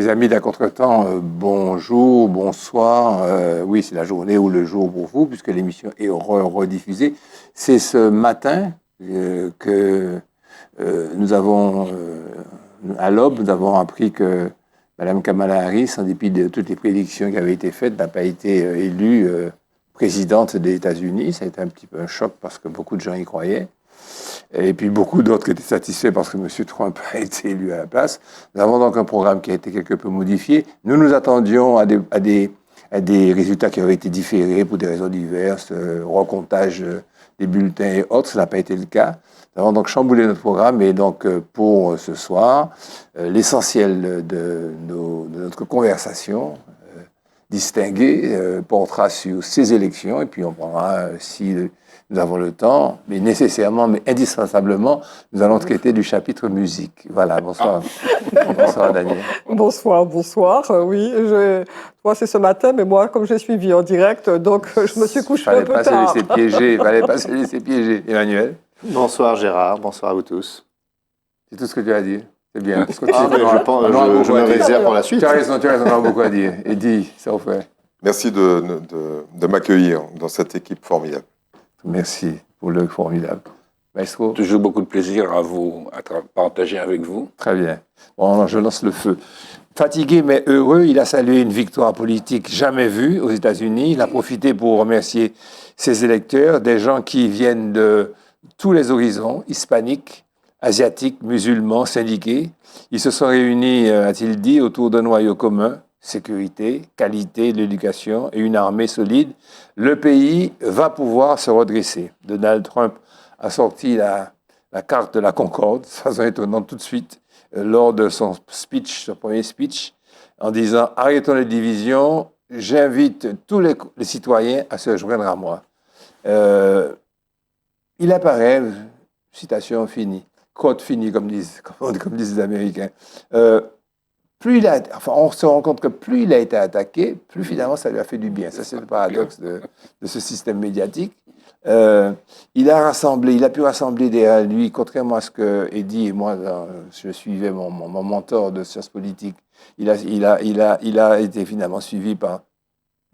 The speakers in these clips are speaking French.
Les amis d'À Contretemps, bonjour, bonsoir. Oui, c'est la journée ou le jour pour vous, puisque l'émission est rediffusée. C'est ce matin que nous avons, à l'aube, nous avons appris que Mme Kamala Harris, en dépit de toutes les prédictions qui avaient été faites, n'a pas été élue présidente des États-Unis. Ça a été un petit peu un choc parce que beaucoup de gens y croyaient. Et puis beaucoup d'autres qui étaient satisfaits parce que M. Trump a été élu à la place. Nous avons donc un programme qui a été quelque peu modifié. Nous nous attendions à des résultats qui avaient été différés pour des raisons diverses, recomptage des bulletins et autres. Ça n'a pas été le cas. Nous avons donc chamboulé notre programme et donc pour ce soir, l'essentiel de notre conversation distinguée portera sur ces élections et puis on prendra, si nous avons le temps, mais nécessairement, mais indispensablement, nous allons traiter du chapitre musique. Voilà, bonsoir. Bonsoir, Daniel. Bonsoir. Oui, moi, c'est ce matin, mais moi, comme j'ai suivi en direct, donc je me suis couché un peu tard. Il fallait pas se laisser piéger. Emmanuel. Bonsoir Gérard, bonsoir à vous tous. C'est tout ce que tu as à dire. C'est bien. Je me réserve pour la suite. Tu as raison, on a beaucoup à dire. Et dis, ça vous fait. Merci de m'accueillir dans cette équipe formidable. Merci pour le formidable. Maestro. Toujours beaucoup de plaisir à partager avec vous. Très bien. Bon, alors je lance le feu. Fatigué mais heureux, il a salué une victoire politique jamais vue aux États-Unis. Il a profité pour remercier ses électeurs, des gens qui viennent de tous les horizons, hispaniques, asiatiques, musulmans, syndiqués. Ils se sont réunis, a-t-il dit, autour d'un noyau commun. Sécurité, qualité de l'éducation et une armée solide, le pays va pouvoir se redresser. Donald Trump a sorti la carte de la concorde, façon étonnante tout de suite, lors de son premier speech, en disant « Arrêtons les divisions, j'invite tous les citoyens à se joindre à moi ». Il apparaît, citation finie, quote finie, comme disent les Américains, on se rend compte que plus il a été attaqué, plus finalement ça lui a fait du bien. Ça, c'est le paradoxe de ce système médiatique. Il a pu rassembler derrière lui, contrairement à ce que Eddie et moi, je suivais mon mentor de sciences politiques, il a été finalement suivi par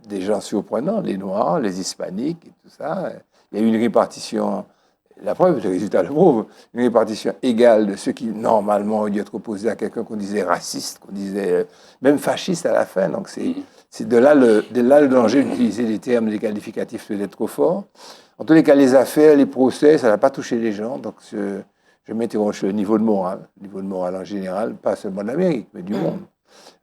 des gens surprenants, les Noirs, les Hispaniques et tout ça. Il y a eu une répartition. La preuve, le résultat le prouve, une répartition égale de ceux qui, normalement, auraient dû être opposés à quelqu'un qu'on disait raciste, qu'on disait même fasciste à la fin. Donc, c'est de là le danger d'utiliser des termes, des qualificatifs peut-être trop forts. En tous les cas, les affaires, les procès, ça n'a pas touché les gens. Donc, je m'interroge sur le niveau de morale en général, pas seulement de l'Amérique, mais du monde.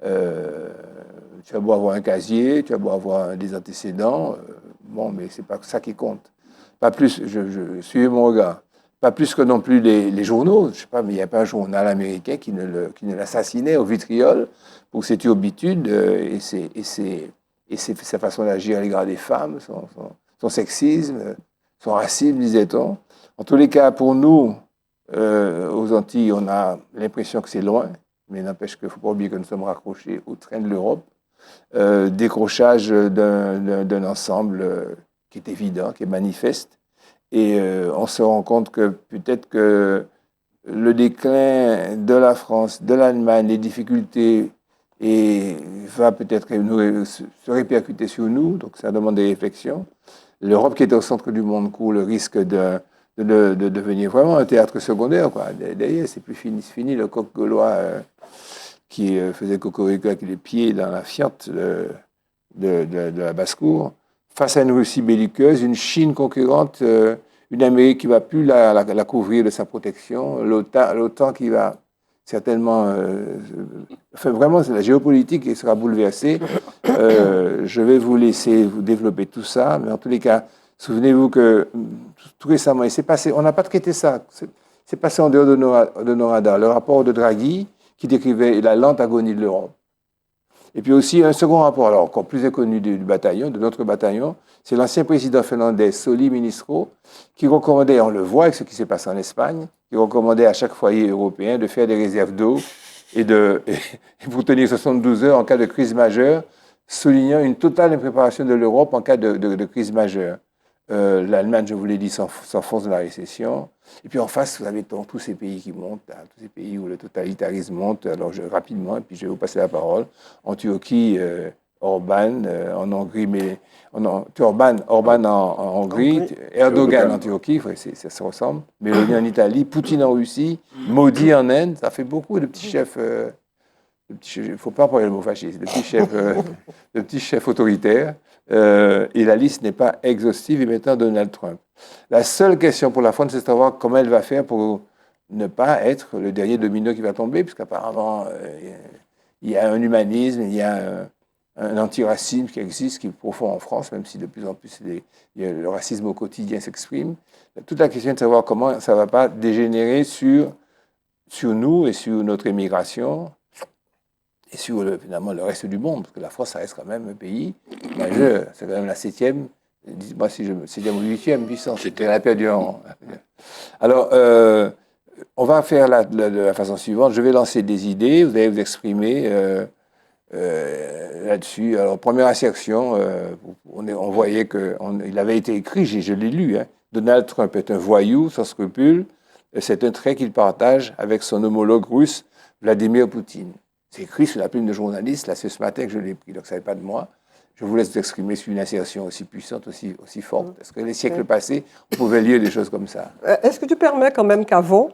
Tu as beau avoir un casier, tu as beau avoir des antécédents, bon, mais c'est pas ça qui compte. Pas plus, je suivais mon regard, pas plus que non plus les journaux. Je sais pas, mais il n'y a pas un journal américain qui ne l'assassinait au vitriol pour ses turbitudes et sa façon d'agir à l'égard des femmes, son sexisme, son racisme, disait-on. En tous les cas, pour nous, aux Antilles, on a l'impression que c'est loin, mais n'empêche qu'il ne faut pas oublier que nous sommes raccrochés au train de l'Europe. Décrochage d'un ensemble qui est évident, qui est manifeste. Et on se rend compte que peut-être que le déclin de la France, de l'Allemagne, les difficultés, va peut-être se répercuter sur nous, donc ça demande des réflexions. L'Europe qui est au centre du monde court le risque de devenir vraiment un théâtre secondaire, quoi. D'ailleurs, c'est fini le coq gaulois qui faisait cocorico avec les pieds dans la fiente de la basse-cour. Face à une Russie belliqueuse, une Chine concurrente, une Amérique qui ne va plus la couvrir de sa protection, l'OTAN qui va certainement... vraiment, c'est la géopolitique qui sera bouleversée. Je vais vous laisser vous développer tout ça, mais en tous les cas, souvenez-vous que tout récemment, on n'a pas traité ça, c'est passé en dehors de nos radars, le rapport de Draghi qui décrivait la lente agonie de l'Europe. Et puis aussi un second rapport, alors encore plus inconnu de notre bataillon, c'est l'ancien président finlandais, Sauli Niinisto, qui recommandait, on le voit avec ce qui s'est passé en Espagne, qui recommandait à chaque foyer européen de faire des réserves d'eau et pour tenir 72 heures en cas de crise majeure, soulignant une totale impréparation de l'Europe en cas de crise majeure. L'Allemagne, je vous l'ai dit, s'enfonce dans la récession. Et puis en face, vous avez tous ces pays qui montent, là, tous ces pays où le totalitarisme monte. Alors rapidement, et puis je vais vous passer la parole. En Turquie, Orban, en Hongrie, Orban en Hongrie, Erdogan en Turquie, ça se ressemble. Mélanie en Italie, Poutine en Russie, Modi en Inde. Ça fait beaucoup de petits chefs. Il ne faut pas employer le mot fasciste, de petits chefs autoritaires. Et la liste n'est pas exhaustive, et maintenant Donald Trump. La seule question pour la France, c'est de savoir comment elle va faire pour ne pas être le dernier domino qui va tomber, puisqu'apparemment, il y a un humanisme, il y a un antiracisme qui existe, qui est profond en France, même si de plus en plus le racisme au quotidien s'exprime. Toute la question est de savoir comment ça ne va pas dégénérer sur nous et sur notre émigration, et sur finalement le reste du monde, parce que la France, ça reste quand même un pays majeur. C'est quand même la 7e, dites-moi si 7e ou 8e puissance. C'était la perdu en. Alors, on va faire de la façon suivante. Je vais lancer des idées, vous allez vous exprimer là-dessus. Alors, première assertion, on voyait qu'il avait été écrit, je l'ai lu, hein. Donald Trump est un voyou sans scrupules. C'est un trait qu'il partage avec son homologue russe, Vladimir Poutine. C'est écrit sur la plume de journaliste, là, c'est ce matin que je l'ai pris, donc ça n'est pas de moi. Je vous laisse vous exprimer sur une assertion aussi puissante, aussi forte. Est-ce que les siècles passés, on pouvait lire des choses comme ça? Est-ce que tu permets quand même qu'avant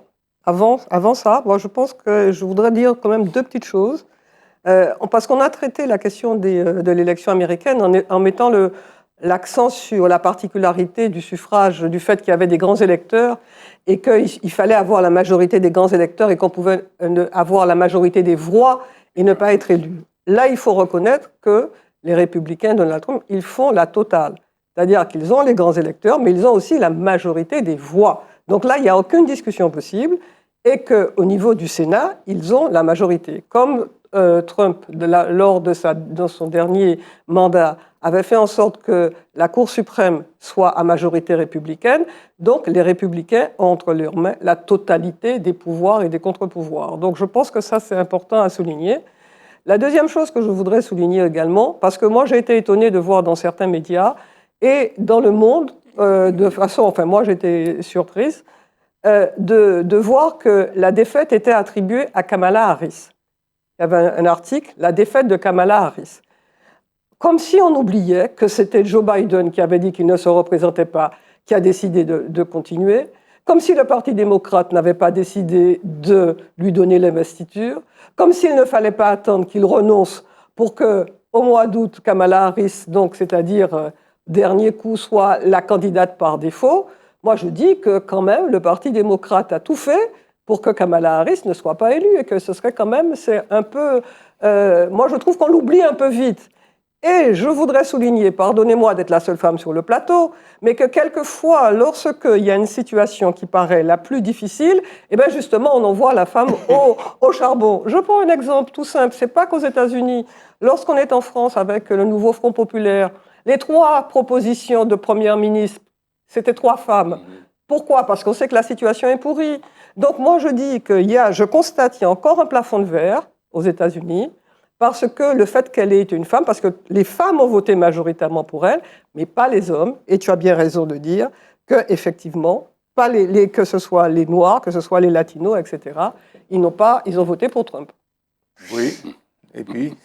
ça, moi je pense que je voudrais dire quand même deux petites choses. Parce qu'on a traité la question de l'élection américaine en mettant l'accent sur la particularité du suffrage, du fait qu'il y avait des grands électeurs et qu'il fallait avoir la majorité des grands électeurs et qu'on pouvait avoir la majorité des voix et ne pas être élu. Là, il faut reconnaître que les républicains, Donald Trump, ils font la totale. C'est-à-dire qu'ils ont les grands électeurs, mais ils ont aussi la majorité des voix. Donc là, il n'y a aucune discussion possible et qu'au niveau du Sénat, ils ont la majorité. Comme Trump, dans son dernier mandat, avait fait en sorte que la Cour suprême soit à majorité républicaine, donc les républicains ont entre leurs mains la totalité des pouvoirs et des contre-pouvoirs. Donc je pense que ça, c'est important à souligner. La deuxième chose que je voudrais souligner également, parce que moi j'ai été étonnée de voir dans certains médias et dans le monde, de façon, enfin moi j'étais surprise, de voir que la défaite était attribuée à Kamala Harris. Il y avait un article, la défaite de Kamala Harris. Comme si on oubliait que c'était Joe Biden qui avait dit qu'il ne se représentait pas, qui a décidé de continuer, comme si le Parti démocrate n'avait pas décidé de lui donner l'investiture, comme s'il ne fallait pas attendre qu'il renonce pour que, au mois d'août, Kamala Harris, donc c'est-à-dire dernier coup, soit la candidate par défaut. Moi, je dis que quand même, le Parti démocrate a tout fait pour que Kamala Harris ne soit pas élue et que ce serait quand même, c'est un peu... moi, je trouve qu'on l'oublie un peu vite. Et je voudrais souligner, pardonnez-moi d'être la seule femme sur le plateau, mais que quelquefois, lorsqu'il y a une situation qui paraît la plus difficile, eh bien justement, on envoie la femme au charbon. Je prends un exemple tout simple, c'est pas qu'aux États-Unis. Lorsqu'on est en France avec le nouveau Front populaire, les 3 propositions de première ministre, c'était 3 femmes. Pourquoi? Parce qu'on sait que la situation est pourrie. Donc moi, je dis je constate qu'il y a encore un plafond de verre aux États-Unis, parce que le fait qu'elle ait été une femme, parce que les femmes ont voté majoritairement pour elle, mais pas les hommes, et tu as bien raison de dire qu'effectivement, que ce soit les Noirs, que ce soit les Latinos, etc., ils ont voté pour Trump. Oui. Et puis,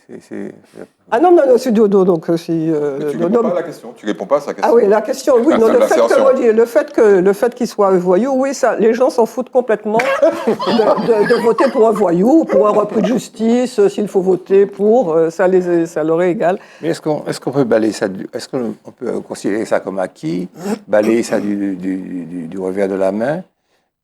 Ah non, c'est Dodo, donc si... tu ne réponds pas à la question, tu réponds pas à sa question. Ah oui, la question, oui, non, le fait qu'il soit un voyou, oui, ça, les gens s'en foutent complètement de voter pour un voyou, pour un repris de justice, s'il faut voter pour, ça leur est égal. Mais est-ce qu'on peut balayer ça, est-ce qu'on peut considérer ça comme acquis, balayer ça du revers de la main,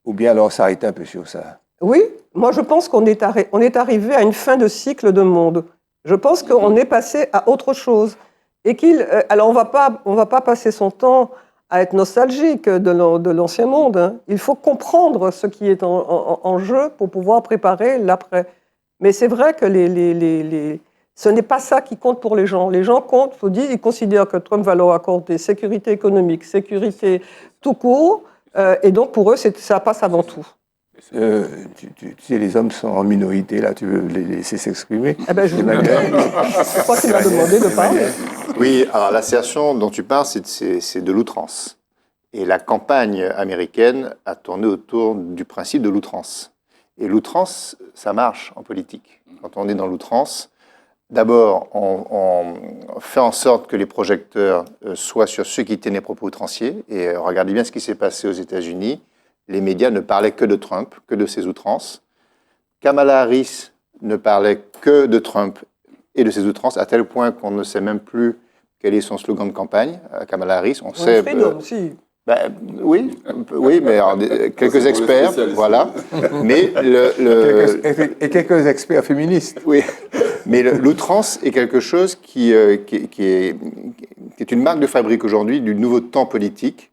ou bien alors s'arrêter un peu sur ça? Oui, moi je pense qu'on est arrivé à une fin de cycle de monde. Je pense qu'on est passé à autre chose. Et alors on va pas passer son temps à être nostalgique de l'ancien monde. Hein. Il faut comprendre ce qui est en jeu pour pouvoir préparer l'après. Mais c'est vrai que ce n'est pas ça qui compte pour les gens. Les gens comptent, ils considèrent que Trump va leur accorder sécurité économique, sécurité tout court, et donc pour eux ça passe avant tout. Tu sais, les hommes sont en minorité, là, tu veux les laisser s'exprimer? Eh ben, je crois qu'il m'a demandé de parler. Oui, alors l'assertion dont tu parles, c'est de l'outrance. Et la campagne américaine a tourné autour du principe de l'outrance. Et l'outrance, ça marche en politique. Quand on est dans l'outrance, d'abord, on fait en sorte que les projecteurs soient sur ceux qui tenaient propos outranciers. Et regardez bien ce qui s'est passé aux États-Unis. Les médias ne parlaient que de Trump, que de ses outrances. Kamala Harris ne parlait que de Trump et de ses outrances, à tel point qu'on ne sait même plus quel est son slogan de campagne, Kamala Harris. On sait. Si. Ben, oui, mais alors, quelques experts, voilà. Mais quelques experts féministes. Oui, mais l'outrance est quelque chose qui est une marque de fabrique aujourd'hui du nouveau temps politique,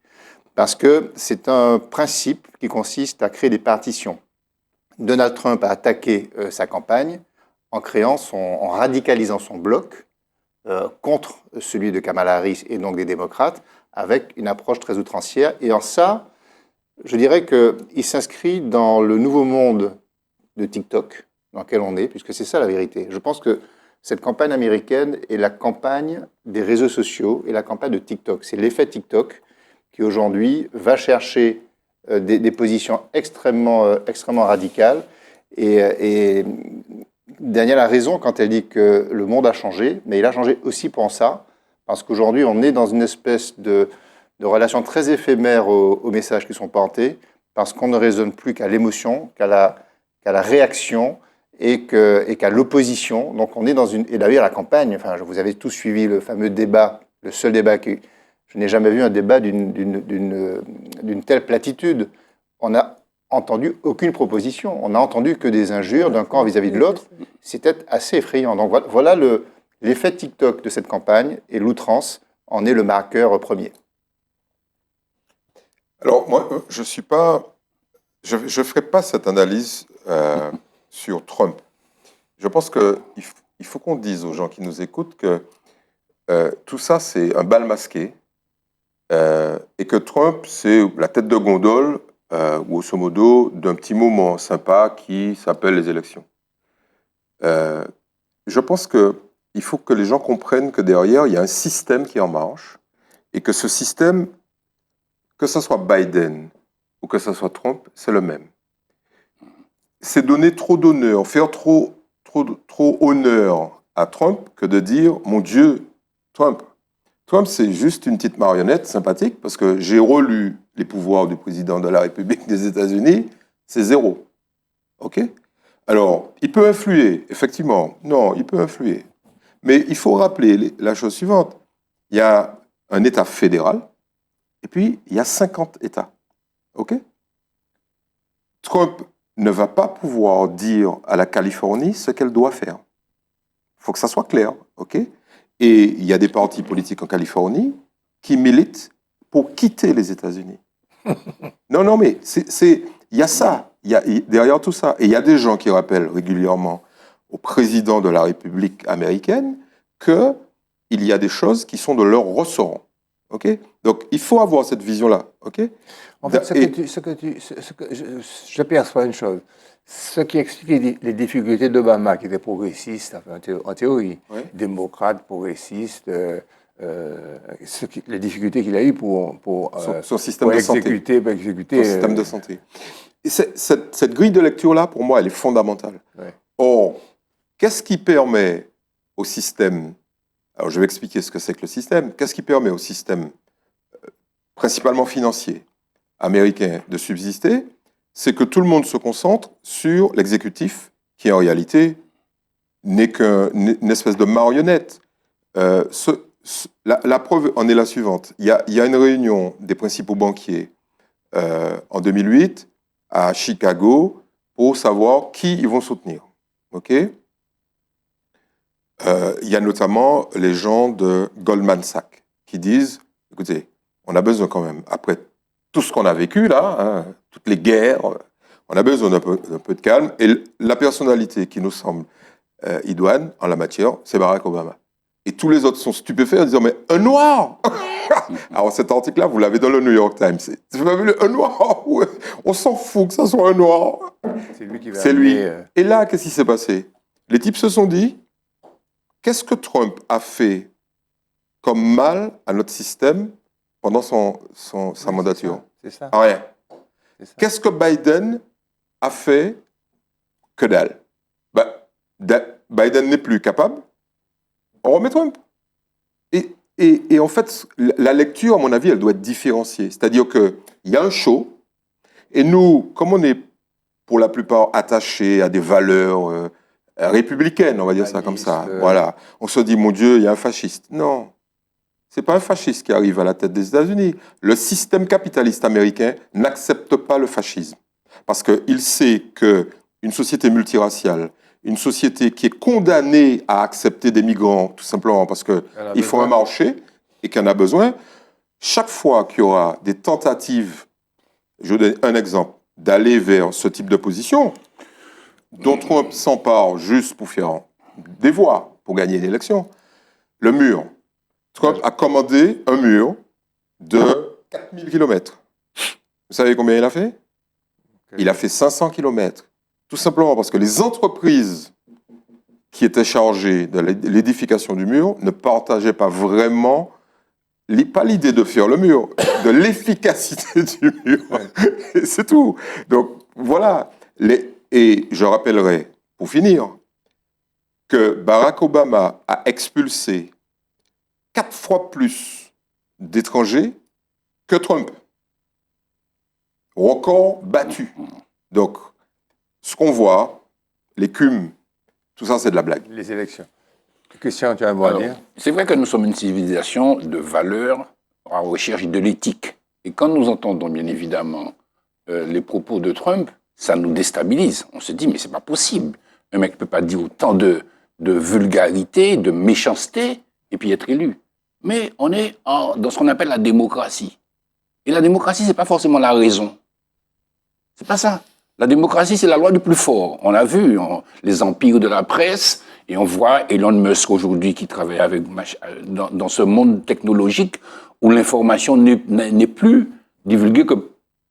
parce que c'est un principe qui consiste à créer des partitions. Donald Trump a attaqué sa campagne en radicalisant son bloc contre celui de Kamala Harris et donc des démocrates, avec une approche très outrancière. Et en ça, je dirais qu'il s'inscrit dans le nouveau monde de TikTok, dans lequel on est, puisque c'est ça la vérité. Je pense que cette campagne américaine est la campagne des réseaux sociaux et la campagne de TikTok. C'est l'effet TikTok qui, aujourd'hui, va chercher des positions extrêmement radicales. Et Danielle a raison quand elle dit que le monde a changé, mais il a changé aussi pour ça, parce qu'aujourd'hui, on est dans une espèce de relation très éphémère aux messages qui sont portés, parce qu'on ne raisonne plus qu'à l'émotion, qu'à la réaction et qu'à l'opposition. Donc on est dans une... Et d'ailleurs, la campagne, enfin, vous avez tous suivi le fameux débat, le seul débat que... Je n'ai jamais vu un débat d'une telle platitude. On n'a entendu aucune proposition. On n'a entendu que des injures d'un camp vis-à-vis de l'autre. C'était assez effrayant. Donc voilà l'effet TikTok de cette campagne, et l'outrance en est le marqueur premier. Alors, moi, je ne ferai pas cette analyse sur Trump. Je pense qu'il faut qu'on dise aux gens qui nous écoutent que tout ça, c'est un bal masqué, et que Trump, c'est la tête de gondole, grosso modo, d'un petit moment sympa qui s'appelle les élections. Je pense qu'il faut que les gens comprennent que derrière, il y a un système qui est en marche, et que ce système, que ce soit Biden ou que ce soit Trump, c'est le même. C'est donner trop d'honneur, faire trop honneur à Trump que de dire « Mon Dieu, Trump ». Trump, c'est juste une petite marionnette sympathique, parce que j'ai relu les pouvoirs du président de la République des États-Unis, c'est 0. OK ? Alors, il peut influer, effectivement. Non, il peut influer. Mais il faut rappeler la chose suivante. Il y a un État fédéral, et puis il y a 50 États. OK ? Trump ne va pas pouvoir dire à la Californie ce qu'elle doit faire. Il faut que ça soit clair. OK ? Et il y a des partis politiques en Californie qui militent pour quitter les États-Unis. Non, mais il y a ça. Derrière tout ça. Et il y a des gens qui rappellent régulièrement au président de la République américaine qu'il y a des choses qui sont de leur ressort. Okay ? Donc, il faut avoir cette vision-là. Okay ? En fait, je perçois une chose. Ce qui explique les difficultés d'Obama, qui était progressiste, enfin, en théorie, oui. Démocrate, progressiste, les difficultés qu'il a eues pour son système de exécuter. Son système de santé. Et cette grille de lecture-là, pour moi, elle est fondamentale. Ouais. Or, qu'est-ce qui permet au système... Alors, je vais expliquer ce que c'est que le système. Qu'est-ce qui permet au système, principalement financier, américain, de subsister ? C'est que tout le monde se concentre sur l'exécutif, qui en réalité n'est qu'une espèce de marionnette. La preuve en est la suivante. Il y a une réunion des principaux banquiers en 2008 à Chicago pour savoir qui ils vont soutenir. Okay ? Il y a notamment les gens de Goldman Sachs qui disent, écoutez, on a besoin quand même, après tout ce qu'on a vécu là, hein, toutes les guerres, on a besoin d'un peu de calme. Et la personnalité qui nous semble idoine en la matière, c'est Barack Obama. Et tous les autres sont stupéfaits en disant, mais un noir. Alors cet article-là, vous l'avez dans le New York Times. Vous avez vu un noir, on s'en fout que ça soit un noir. C'est lui qui va C'est lui. Et là, qu'est-ce qui s'est passé ? Les types se sont dit, qu'est-ce que Trump a fait comme mal à notre système pendant sa mandature? C'est ça. Rien. C'est ça. Qu'est-ce que Biden a fait? Que dalle. Biden n'est plus capable. On remet Trump. Et en fait, la lecture, à mon avis, elle doit être différenciée. C'est-à-dire qu'il y a un show, et nous, comme on est pour la plupart attachés à des valeurs républicaines, on va dire ça comme ça, voilà, on se dit, mon Dieu, il y a un fasciste. Non, c'est pas un fasciste qui arrive à la tête des États-Unis. Le système capitaliste américain n'accepte pas le fascisme. Parce qu'il sait qu'une société multiraciale, une société qui est condamnée à accepter des migrants, tout simplement parce qu'il faut un marché et qu'il en a besoin, chaque fois qu'il y aura des tentatives, je vous donne un exemple, d'aller vers ce type de position, dont Trump s'empare juste pour faire des voix, pour gagner l'élection, le mur. Trump a commandé un mur de 4000 km. Vous savez combien il a fait? Il a fait 500 km. Tout simplement parce que les entreprises qui étaient chargées de l'édification du mur ne partageaient pas vraiment, pas l'idée de faire le mur, de l'efficacité du mur. C'est tout. Donc voilà. Et je rappellerai, pour finir, que Barack Obama a expulsé 4 fois plus d'étrangers que Trump. Record battu. Donc, ce qu'on voit, l'écume, tout ça, c'est de la blague. Les élections. Christian, tu as un mot à dire? C'est vrai que nous sommes une civilisation de valeurs à recherche de l'éthique. Et quand nous entendons, bien évidemment, les propos de Trump, ça nous déstabilise. On se dit, mais c'est pas possible. Un mec ne peut pas dire autant de vulgarité, de méchanceté, et puis être élu. Mais on est dans ce qu'on appelle la démocratie. Et la démocratie, c'est pas forcément la raison. C'est pas ça. La démocratie, c'est la loi du plus fort. On l'a vu, les empires de la presse, et on voit Elon Musk aujourd'hui qui travaille dans ce monde technologique où l'information n'est plus divulguée que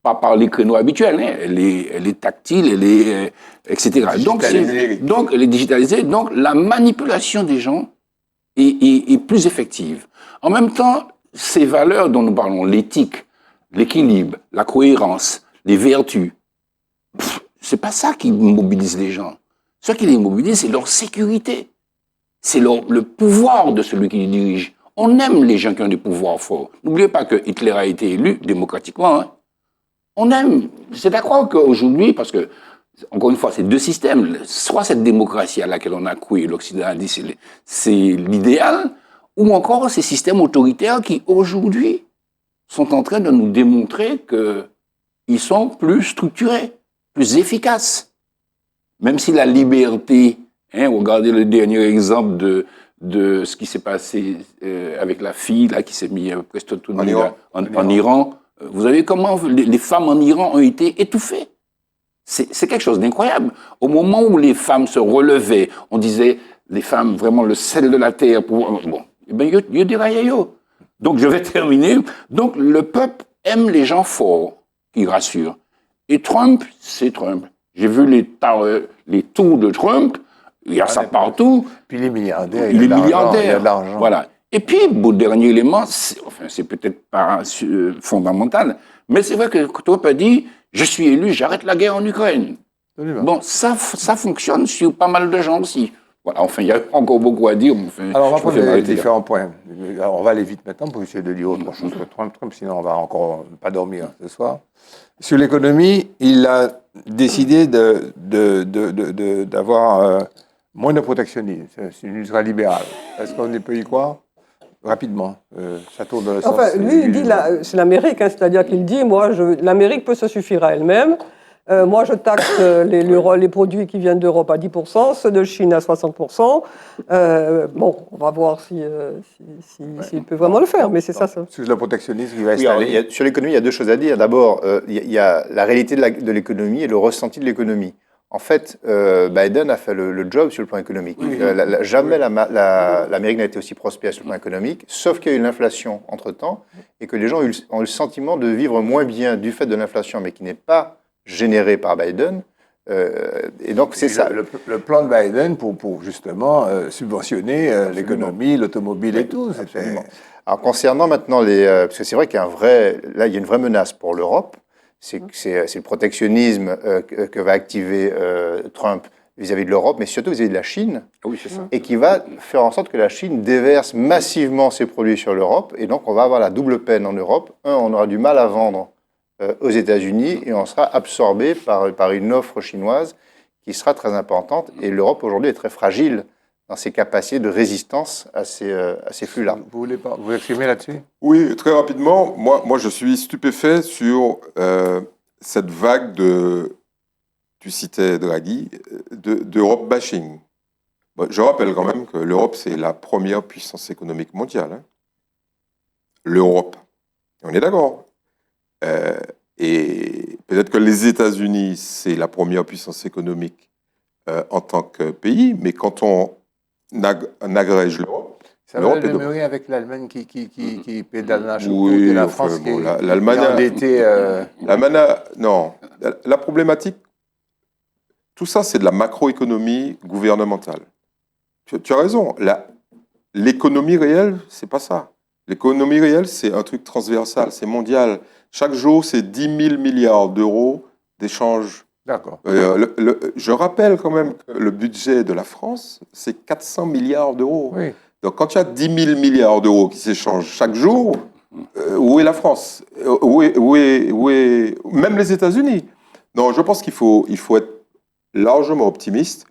pas par les créneaux habituels. Hein. Elle est tactile, etc. Donc, elle est digitalisée. Donc, la manipulation des gens est plus effective. En même temps, ces valeurs dont nous parlons, l'éthique, l'équilibre, la cohérence, les vertus, c'est pas ça qui mobilise les gens. Ce qui les mobilise, c'est leur sécurité. C'est le pouvoir de celui qui les dirige. On aime les gens qui ont des pouvoirs forts. N'oubliez pas que Hitler a été élu démocratiquement. Hein. On aime. C'est à croire qu'aujourd'hui, parce que, encore une fois, c'est deux systèmes. Soit cette démocratie à laquelle on a cru, l'Occident a dit c'est l'idéal, ou encore ces systèmes autoritaires qui, aujourd'hui, sont en train de nous démontrer qu'ils sont plus structurés, plus efficaces. Même si la liberté, regardez le dernier exemple de ce qui s'est passé avec la fille là, qui s'est mise presque toute nue en Iran. Vous savez comment les femmes en Iran ont été étouffées. C'est quelque chose d'incroyable. Au moment où les femmes se relevaient, on disait, les femmes, vraiment le sel de la terre, bon, eh bien, yo déraillait yo. Donc, je vais terminer. Donc, le peuple aime les gens forts, qui rassurent. Et Trump, c'est Trump. J'ai vu les tours de Trump, il y a ça partout. Puis les milliardaires, il y a de l'argent. Voilà. Et puis, dernier élément, c'est peut-être pas fondamental, mais c'est vrai que Trump a dit, je suis élu, j'arrête la guerre en Ukraine. Absolument. Bon, ça fonctionne sur pas mal de gens aussi. Voilà, enfin, il y a encore beaucoup à dire. Enfin, alors, on va prendre les différents points. Alors, on va aller vite maintenant pour essayer de dire autre chose que Trump, sinon on va encore pas dormir ce soir. Sur l'économie, il a décidé d'avoir moins de protectionnisme. C'est une ultralibérale. Est-ce qu'on peut y croire? Rapidement, ça tourne dans le sens... Enfin, lui, il dit, c'est l'Amérique, c'est-à-dire qu'il dit, l'Amérique peut se suffire à elle-même. Moi, je taxe les produits qui viennent d'Europe à 10%, ceux de Chine à 60%. Bon, on va voir s'il peut vraiment le faire, mais c'est ça. Sur le protectionnisme qui va installer... Sur l'économie, il y a deux choses à dire. D'abord, il y a la réalité de l'économie et le ressenti de l'économie. En fait, Biden a fait le job sur le plan économique. Oui, jamais l'Amérique n'a été aussi prospère sur le plan économique, sauf qu'il y a eu l'inflation entre-temps et que les gens ont eu le sentiment de vivre moins bien du fait de l'inflation, mais qui n'est pas générée par Biden, Et donc, c'est ça. Le plan de Biden pour justement subventionner l'économie, l'automobile et tout. Absolument. Alors, concernant maintenant parce que c'est vrai qu'il y a là, il y a une vraie menace pour l'Europe. C'est le protectionnisme que va activer Trump vis-à-vis de l'Europe, mais surtout vis-à-vis de la Chine. Oui, c'est ça. Et qui va faire en sorte que la Chine déverse massivement ses produits sur l'Europe. Et donc, on va avoir la double peine en Europe. On aura du mal à vendre aux États-Unis et on sera absorbé par une offre chinoise qui sera très importante. Et l'Europe, aujourd'hui, est très fragile dans ses capacités de résistance à ces flux-là. Vous voulez vous exprimer là-dessus? Oui, très rapidement. Moi, je suis stupéfait sur cette vague tu citais Draghi, d'Europe bashing. Bon, je rappelle quand même que l'Europe, c'est la première puissance économique mondiale. Hein. L'Europe. On est d'accord. Et peut-être que les États-Unis, c'est la première puissance économique en tant que pays, mais quand on agrège l'Europe, Ça va le demeurer avec l'Allemagne qui pédale dans la choucroute oui, et la enfin, France bon, qui l'Allemagne est endettée. non, la problématique, tout ça, c'est de la macroéconomie gouvernementale. Tu as raison. L'économie réelle, c'est pas ça. L'économie réelle, c'est un truc transversal, c'est mondial. Chaque jour, c'est 10 000 milliards d'euros d'échanges. D'accord. Je rappelle quand même que le budget de la France, c'est 400 milliards d'euros. Oui. Donc, quand tu as 10 000 milliards d'euros qui s'échangent chaque jour, où est la France? Où est même les États-Unis? Non, je pense qu'il faut être largement optimiste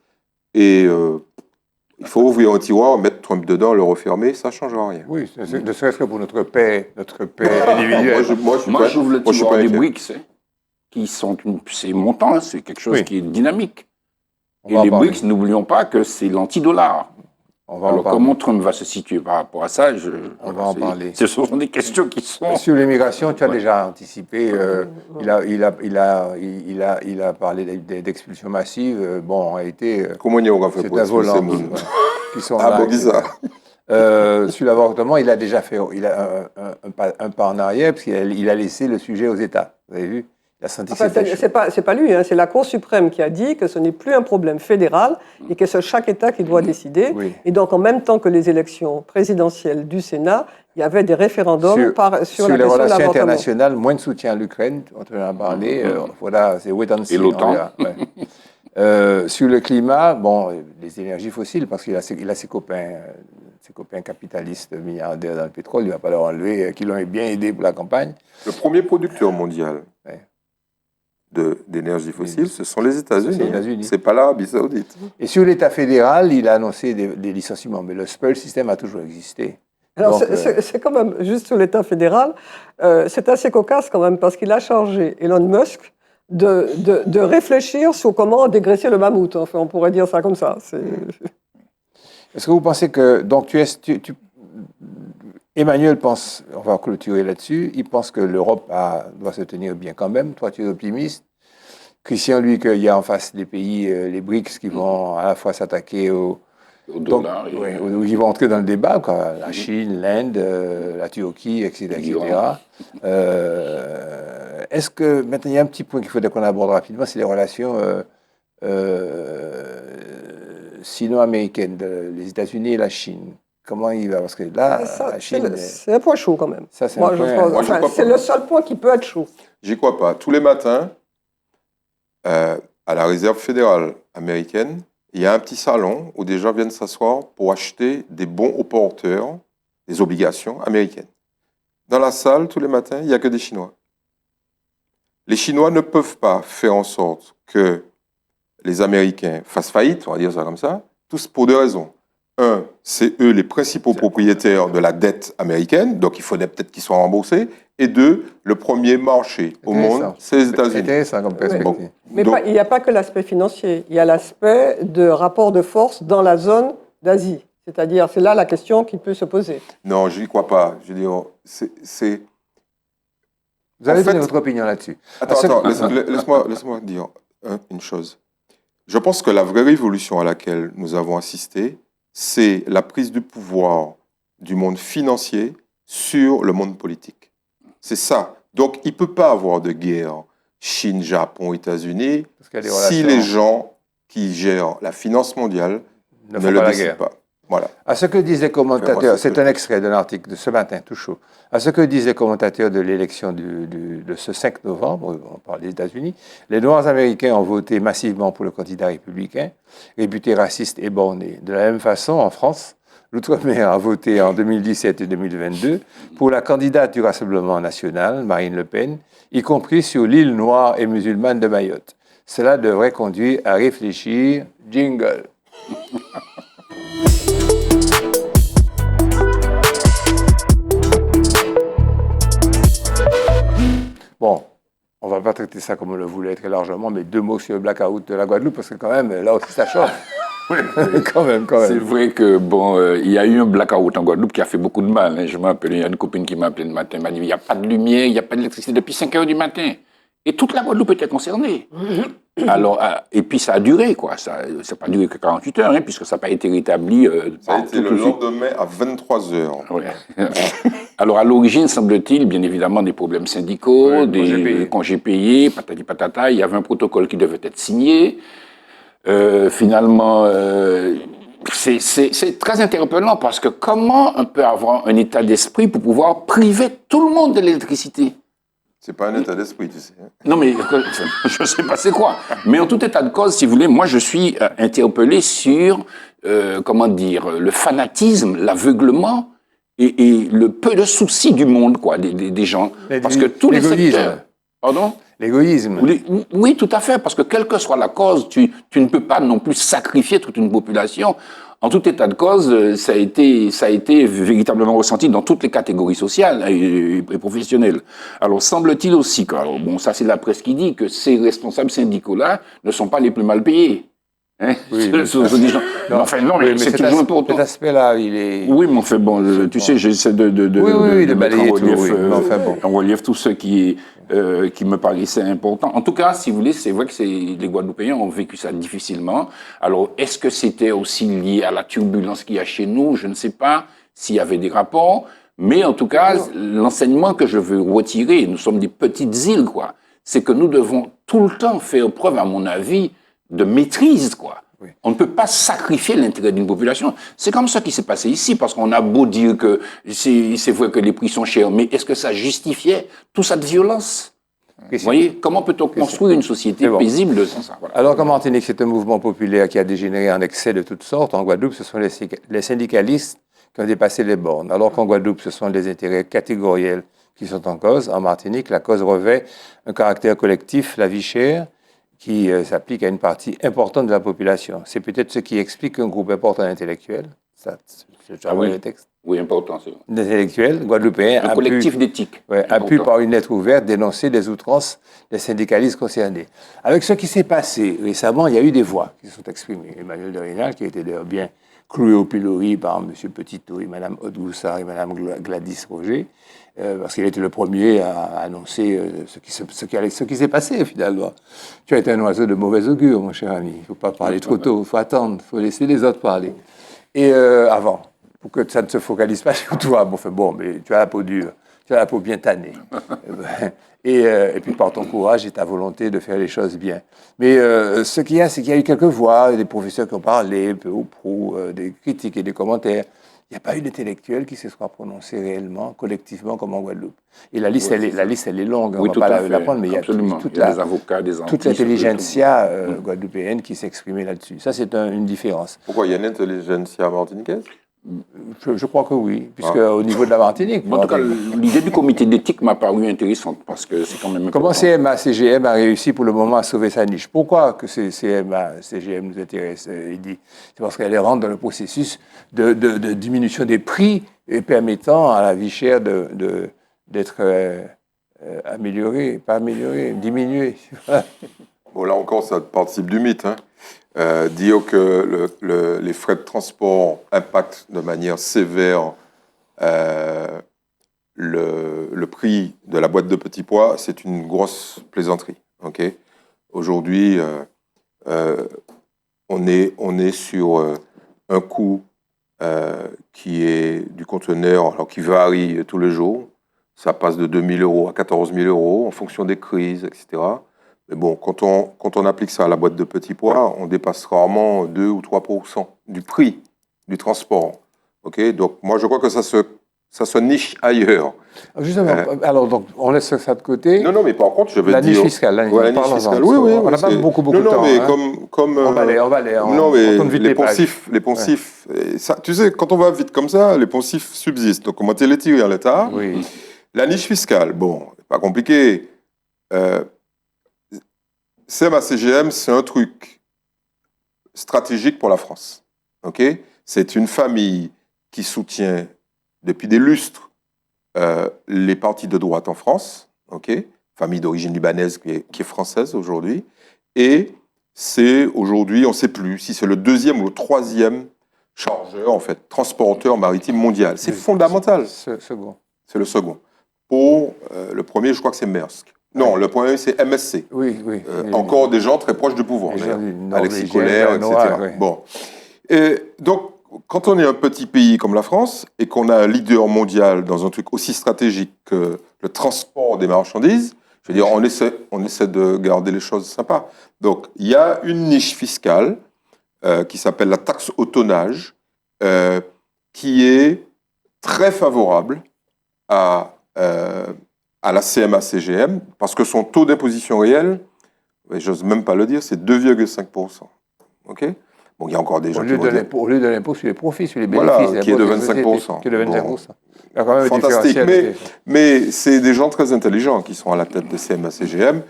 et il faut ouvrir un tiroir, mettre Trump dedans, le refermer, ça ne changera rien. Oui, ne serait-ce que pour notre paix individuelle. Moi, j'ouvre le tiroir des BRICS, qui sont c'est montant, c'est quelque chose qui est dynamique. Et les BRICS, n'oublions pas que c'est l'anti-dollar. Alors, comment Trump va se situer par rapport à ça, on va en parler. Ce sont des questions qui sont... Sur l'immigration, tu as déjà anticipé. Il a parlé d'expulsions massives. Bon, en réalité, comment on a fait pour expulser qui sont là. Bon, bizarre. Sur l'avortement, il a déjà fait un pas en arrière, parce qu'il a laissé le sujet aux États. Vous avez vu? C'est pas lui, hein, c'est la Cour suprême qui a dit que ce n'est plus un problème fédéral et que c'est chaque État qui doit décider. Oui. Et donc, en même temps que les élections présidentielles du Sénat, il y avait des référendums sur la les relations internationales, moins de soutien à l'Ukraine, on en a parlé. Voilà, c'est wait and see. Et l'OTAN. Sur le climat, bon, les énergies fossiles, parce qu'il a ses copains capitalistes milliardaires dans le pétrole, il ne va pas leur enlever, qui l'ont bien aidé pour la campagne. Le premier producteur mondial d'énergie fossile, ce sont les États-Unis. C'est pas l'Arabie Saoudite. Et sur l'État fédéral, il a annoncé des licenciements, mais le SPEL système a toujours existé. Alors, c'est quand même, juste sur l'État fédéral, c'est assez cocasse quand même, parce qu'il a chargé Elon Musk de réfléchir sur comment dégraisser le mammouth. Enfin, on pourrait dire ça comme ça. Est-ce que vous pensez que... Donc, Emmanuel pense, on va clôturer là-dessus, il pense que l'Europe doit se tenir bien quand même. Toi, tu es optimiste. Christian, lui, qu'il y a en face des pays, les BRICS, qui vont à la fois s'attaquer au dollar. Ils vont entrer dans le débat, quoi. La Chine, l'Inde, la Turquie, etc. Est-ce que, maintenant, il y a un petit point qu'il faudrait qu'on aborde rapidement, c'est les relations sino-américaines, les États-Unis et la Chine. Comment il va? Parce que là, la Chine... C'est un point chaud quand même. Ça, c'est le seul point qui peut être chaud. J'y crois pas. Tous les matins, à la Réserve fédérale américaine, il y a un petit salon où des gens viennent s'asseoir pour acheter des bons aux porteurs, des obligations américaines. Dans la salle, tous les matins, il n'y a que des Chinois. Les Chinois ne peuvent pas faire en sorte que les Américains fassent faillite, on va dire ça comme ça, tous pour deux raisons. Un, c'est eux les principaux propriétaires de la dette américaine, donc il faudrait peut-être qu'ils soient remboursés. Et deux, le premier marché au monde, c'est les États-Unis. C'est intéressant comme perspective. Bon. Mais il n'y a pas que l'aspect financier, il y a l'aspect de rapport de force dans la zone d'Asie. C'est-à-dire, c'est là la question qui peut se poser. Non, je n'y crois pas. Je veux dire, c'est... Vous avez donné votre opinion là-dessus. Attends, laisse-moi dire une chose. Je pense que la vraie révolution à laquelle nous avons assisté, c'est la prise du pouvoir du monde financier sur le monde politique. C'est ça. Donc, il ne peut pas avoir de guerre Chine, Japon, États-Unis, Parce qu'il y a des si relations. les gens qui gèrent la finance mondiale Ne ne font le pas la décident guerre. pas. Voilà. À ce que disent les Fais-moi commentateurs, ce c'est que un je extrait d'un article de ce matin, tout chaud. À ce que disent les commentateurs de l'élection de ce 5 novembre, on parle des États-Unis, les Noirs américains ont voté massivement pour le candidat républicain, réputé raciste et borné. De la même façon, en France, l'Outre-mer a voté en 2017 et 2022 pour la candidate du Rassemblement national, Marine Le Pen, y compris sur l'île noire et musulmane de Mayotte. Cela devrait conduire à réfléchir. Jingle. Bon, on ne va pas traiter ça comme on le voulait très largement, mais 2 mots sur le blackout de la Guadeloupe, parce que quand même, là aussi, ça change. quand même. C'est vrai que, il y a eu un blackout en Guadeloupe qui a fait beaucoup de mal. Hein. Je me rappelle, il y a une copine qui m'a appelé le matin, m'a dit, il n'y a pas de lumière, il n'y a pas d'électricité depuis 5 heures du matin. Et toute la Guadeloupe était concernée. Alors, et puis ça a duré, quoi. Ça n'a pas duré que 48 heures, hein, puisque ça n'a pas été rétabli. Ça a été le lendemain à 23h. Ouais. Alors, à l'origine, semble-t-il, bien évidemment, des problèmes syndicaux, des congés payés, patati patata. Il y avait un protocole qui devait être signé. Finalement, c'est très interpellant parce que comment on peut avoir un état d'esprit pour pouvoir priver tout le monde de l'électricité? C'est pas un état d'esprit, tu sais. Non, mais je sais pas c'est quoi. Mais en tout état de cause, si vous voulez, moi je suis interpellé sur, comment dire, le fanatisme, l'aveuglement et le peu de souci du monde, quoi, des gens. Parce que tous les secteurs... Pardon? L'égoïsme. Oui, tout à fait, parce que quelle que soit la cause, tu ne peux pas non plus sacrifier toute une population. En tout état de cause, ça a été véritablement ressenti dans toutes les catégories sociales et professionnelles. Alors, semble-t-il aussi, bon, ça c'est la presse qui dit que ces responsables syndicaux-là ne sont pas les plus mal payés. Hein? Oui, mais c'est toujours important. Cet aspect-là, il est... Oui, mais enfin, bon, tu sais, j'essaie de mettre en relief tout ce qui me paraissait important. En tout cas, si vous voulez, c'est vrai que les Guadeloupéens ont vécu ça difficilement. Alors, est-ce que c'était aussi lié à la turbulence qu'il y a chez nous? Je ne sais pas s'il y avait des rapports. Mais en tout cas, l'enseignement que je veux retirer, nous sommes des petites îles, quoi, c'est que nous devons tout le temps faire preuve, à mon avis, de maîtrise, quoi. Oui. On ne peut pas sacrifier l'intérêt d'une population. C'est comme ça qui s'est passé ici, parce qu'on a beau dire que c'est vrai que les prix sont chers, mais est-ce que ça justifiait toute cette violence? Vous voyez, comment peut-on construire une société paisible sans ça? Voilà. Alors qu'en Martinique, c'est un mouvement populaire qui a dégénéré en excès de toutes sortes. En Guadeloupe, ce sont les syndicalistes qui ont dépassé les bornes. Alors qu'en Guadeloupe, ce sont des intérêts catégoriels qui sont en cause. En Martinique, la cause revêt un caractère collectif, la vie chère, qui s'applique à une partie importante de la population. C'est peut-être ce qui explique qu'un groupe important d'intellectuels, le texte. Oui, important, c'est vrai. D'intellectuels guadeloupéens un collectif d'éthique. A pu, par une lettre ouverte, dénoncer les outrances des syndicalistes concernés. Avec ce qui s'est passé récemment, il y a eu des voix qui se sont exprimées. Emmanuel de Rênal, qui était d'ailleurs bien cloué au pilori par M. Petitot et Mme Haute-Goussard et Mme Gladys Roger, parce qu'il était le premier à annoncer ce qui s'est passé, finalement. Tu as été un oiseau de mauvais augure, mon cher ami. Il ne faut pas parler trop tôt, il faut attendre, il faut laisser les autres parler. Et avant, pour que ça ne se focalise pas sur toi. Mais tu as la peau dure, tu as la peau bien tannée. Et puis par ton courage et ta volonté de faire les choses bien. Mais ce qu'il y a, c'est qu'il y a eu quelques voix, des professeurs qui ont parlé, peu ou prou, des critiques et des commentaires. Il n'y a pas eu d'intellectuel qui se soit prononcé réellement, collectivement, comme en Guadeloupe. Et la liste, elle est longue, on ne va pas la prendre, mais il y a des avocats, des toute l'intelligentsia guadeloupéenne qui s'est exprimée là-dessus. Ça, c'est une différence. Pourquoi il y a une intelligentsia martiniquaise? Je crois que oui, puisque au niveau de la Martinique... En tout cas, l'idée du comité d'éthique m'a paru intéressante, parce que c'est quand même important. Comment CMA-CGM a réussi pour le moment à sauver sa niche? Pourquoi que CMA-CGM nous intéresse, il dit? C'est parce qu'elle rentre dans le processus de diminution des prix et permettant à la vie chère d'être améliorée, pas améliorée, diminuée. Bon, là encore, ça participe du mythe, hein. Dire que les frais de transport impactent de manière sévère le prix de la boîte de petits pois, c'est une grosse plaisanterie. Okay. Aujourd'hui, on est sur un coût qui est du conteneur, alors qui varie tous les jours. Ça passe de 2 000 € à 14 000 € en fonction des crises, etc. Mais bon, quand on applique ça à la boîte de petits pois, on dépasse rarement 2 ou 3% du prix du transport. Okay, donc, moi, je crois que ça se niche ailleurs. Justement, alors, donc, on laisse ça de côté. Non, mais par contre, je veux la dire... niche fiscale. La niche fiscale, oui. On n'a pas beaucoup de temps. Non, mais hein. comme on va aller. Non, mais les poncifs, ça, tu sais, quand on va vite comme ça, les poncifs subsistent. Donc, on va les tirer en l'état. Oui. La niche fiscale, bon, pas compliqué. CMA-CGM, c'est un truc stratégique pour la France. Okay? C'est une famille qui soutient depuis des lustres les partis de droite en France, okay? Famille d'origine libanaise qui est française aujourd'hui, et c'est aujourd'hui, on ne sait plus si c'est le 2e ou le 3e chargeur, en fait, transporteur maritime mondial. C'est fondamental. Second. C'est le second. Pour le premier, je crois que c'est Maersk. Non, le premier, c'est MSC. Oui. Encore des gens très proches du pouvoir. Alexis Kohler, etc. Oui. Bon. Et donc, quand on est un petit pays comme la France et qu'on a un leader mondial dans un truc aussi stratégique que le transport des marchandises, je veux dire, on essaie de garder les choses sympas. Donc, il y a une niche fiscale qui s'appelle la taxe au tonnage, qui est très favorable à la CMA-CGM, parce que son taux d'imposition réel, j'ose même pas le dire, c'est 2,5%. OK ? Bon, il y a encore des gens qui vont dire... Au lieu de l'impôt sur les profits, sur les bénéfices... Voilà, qui est de 25%. Qui est de 25%. Bon. Il y a quand même fantastique, mais c'est des gens très intelligents qui sont à la tête de CMA-CGM,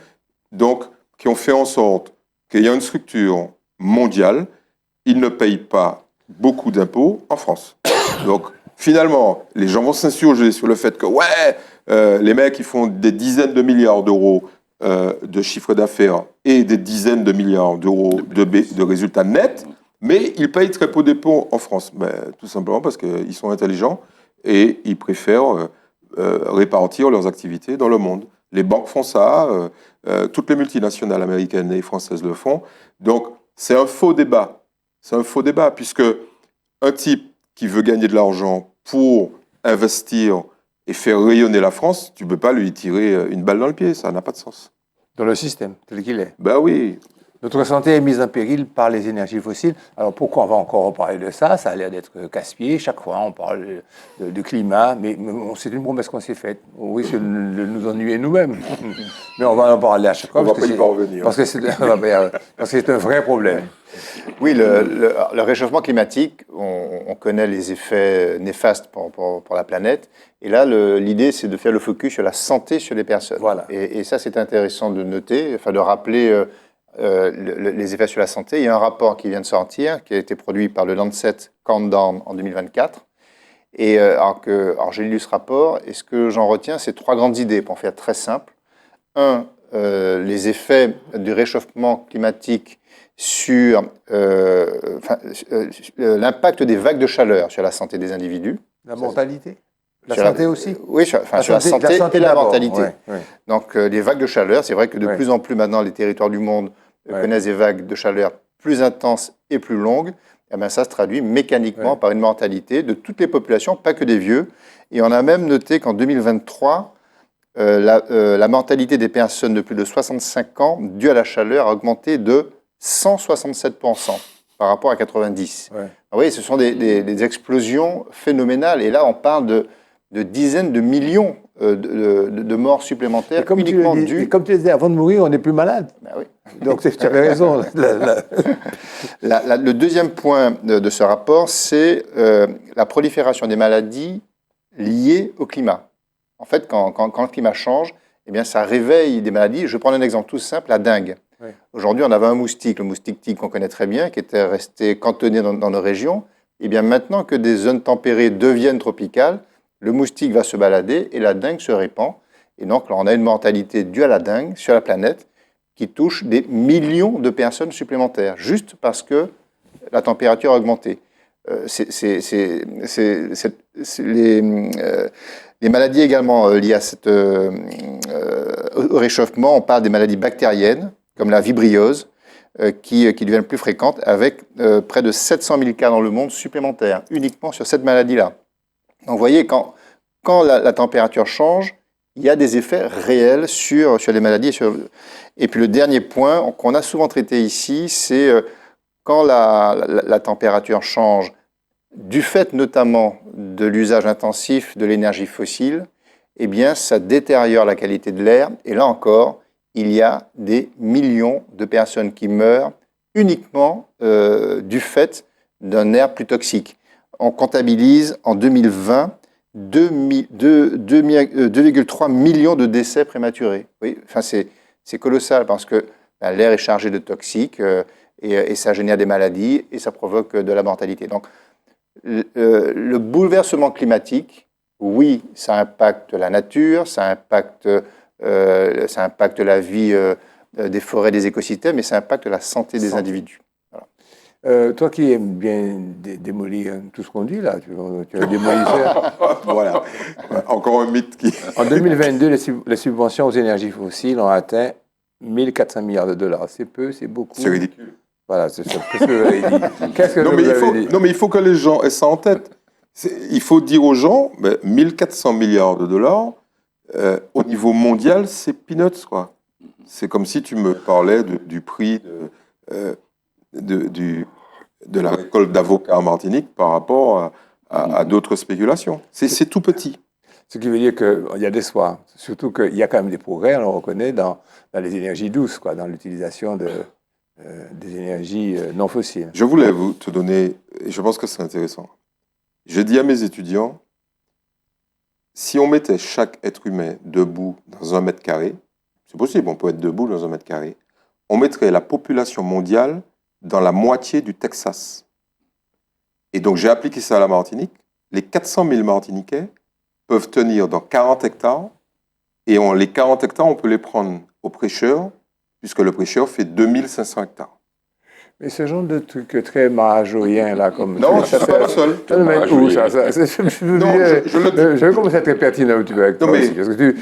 donc qui ont fait en sorte qu'il y a une structure mondiale, ils ne payent pas beaucoup d'impôts en France. Donc, finalement, les gens vont s'insurger sur le fait que, les mecs, ils font des dizaines de milliards d'euros de chiffre d'affaires et des dizaines de milliards d'euros de résultats nets, mais ils payent très peu d'impôts en France. Tout simplement parce qu'ils sont intelligents et ils préfèrent répartir leurs activités dans le monde. Les banques font ça, toutes les multinationales américaines et françaises le font. Donc, c'est un faux débat. C'est un faux débat, puisque un type qui veut gagner de l'argent pour investir et faire rayonner la France, tu ne peux pas lui tirer une balle dans le pied, ça n'a pas de sens. Dans le système, tel qu'il est. Ben oui. Notre santé est mise en péril par les énergies fossiles. Alors pourquoi on va encore reparler de ça? Ça a l'air d'être casse-pied. Chaque fois, on parle de climat, mais c'est une promesse qu'on s'est faite. On risque de nous ennuyer nous-mêmes. Mais on va en parler à chaque fois. On ne va pas y parvenir. Parce que c'est un vrai problème. Oui, le réchauffement climatique, on connaît les effets néfastes pour la planète. Et là, l'idée, c'est de faire le focus sur la santé sur les personnes. Voilà. Et ça, c'est intéressant de noter, enfin de rappeler les effets sur la santé. Il y a un rapport qui vient de sortir, qui a été produit par le Lancet Countdown en 2024. Et alors j'ai lu ce rapport, et ce que j'en retiens, c'est 3 grandes idées, pour faire très simple. Un, les effets du réchauffement climatique sur l'impact des vagues de chaleur sur la santé des individus. La mortalité? La santé aussi? Oui, sur la santé et la mortalité. Ouais. Donc, les vagues de chaleur, c'est vrai que de plus en plus maintenant, les territoires du monde connaissent des vagues de chaleur plus intenses et plus longues. Et bien, ça se traduit mécaniquement par une mortalité de toutes les populations, pas que des vieux. Et on a même noté qu'en 2023, la mortalité des personnes de plus de 65 ans due à la chaleur a augmenté de 167% par rapport à 90. Ouais. Vous voyez, ce sont des explosions phénoménales. Et là, on parle de dizaines de millions de morts supplémentaires uniquement dues. Comme tu disais, avant de mourir, on n'est plus malade. Ben oui. Donc tu avais raison. Le deuxième point de ce rapport, c'est la prolifération des maladies liées au climat. En fait, quand le climat change, eh bien, ça réveille des maladies. Je vais prendre un exemple tout simple, la dengue. Oui. Aujourd'hui, on avait un moustique, le moustique tigre qu'on connaît très bien, qui était resté cantonné dans nos régions. Eh bien, maintenant que des zones tempérées deviennent tropicales, le moustique va se balader et la dengue se répand. Et donc, là, on a une mortalité due à la dengue sur la planète qui touche des millions de personnes supplémentaires, juste parce que la température a augmenté. Les maladies également liées à au réchauffement, on parle des maladies bactériennes, comme la vibriose, qui deviennent plus fréquentes, avec près de 700 000 cas dans le monde supplémentaires, uniquement sur cette maladie-là. Donc vous voyez, quand la température change, il y a des effets réels sur les maladies. Et puis le dernier point qu'on a souvent traité ici, c'est quand la température change, du fait notamment de l'usage intensif de l'énergie fossile, eh bien, ça détériore la qualité de l'air. Et là encore, il y a des millions de personnes qui meurent uniquement du fait d'un air plus toxique. On comptabilise en 2020 2,3 millions de décès prématurés. Oui, enfin c'est colossal parce que l'air est chargé de toxiques et ça génère des maladies et ça provoque de la mortalité. Donc, le bouleversement climatique, oui, ça impacte la nature, ça impacte la vie des forêts, des écosystèmes, mais ça impacte la santé des individus. Voilà. Toi qui aimes bien démolir tout ce qu'on dit là, tu es un démolisseur. Voilà. Encore un mythe qui... En 2022, les subventions aux énergies fossiles ont atteint 1 400 milliards de dollars. C'est peu, c'est beaucoup. C'est ridicule. Voilà, c'est ça. Qu'est-ce que vous avez dit? Qu'est-ce que Non, vous mais avez dit? non, mais il faut que les gens aient ça en tête. Il faut dire aux gens, 1400 milliards de dollars, au niveau mondial, c'est peanuts, quoi. C'est comme si tu me parlais du prix de la récolte d'avocats en Martinique par rapport à d'autres spéculations. C'est tout petit. Ce qui veut dire qu'il y a des espoirs. Surtout qu'il y a quand même des progrès, on le reconnaît, dans les énergies douces, quoi, dans l'utilisation des énergies non fossiles. Je voulais te donner, et je pense que c'est intéressant. Je dis à mes étudiants, si on mettait chaque être humain debout dans 1 mètre carré, c'est possible, on peut être debout dans 1 mètre carré, on mettrait la population mondiale dans la moitié du Texas. Et donc j'ai appliqué ça à la Martinique. Les 400 000 Martiniquais peuvent tenir dans 40 hectares, et les 40 hectares, on peut les prendre au prêcheur, puisque le prêcheur fait 2500 hectares. Mais ce genre de truc très marajoyen, là, comme... Non, je ne suis pas le seul. Ça nous mène où, ça? Je veux commencer à être très pertinent un petit peu avec toi aussi, parce que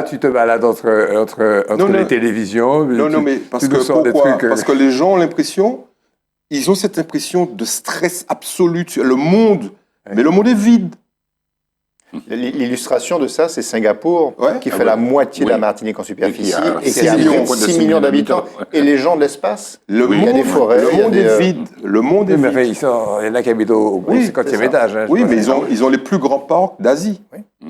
tu te balades entre les télévisions. Non, mais parce que pourquoi? Parce que les gens ont l'impression, ils ont cette impression de stress absolu. Le monde, mais le monde est vide. L'illustration de ça, c'est Singapour, qui fait la moitié de la Martinique en superficie et qui a 6 millions d'habitants. Et les gens de l'espace, il y a des forêts. Le monde est vide. Le monde est vide. Mais il y en a qui habitent au 50e étage. Hein, oui, mais ils ont les plus grands parcs d'Asie. Oui.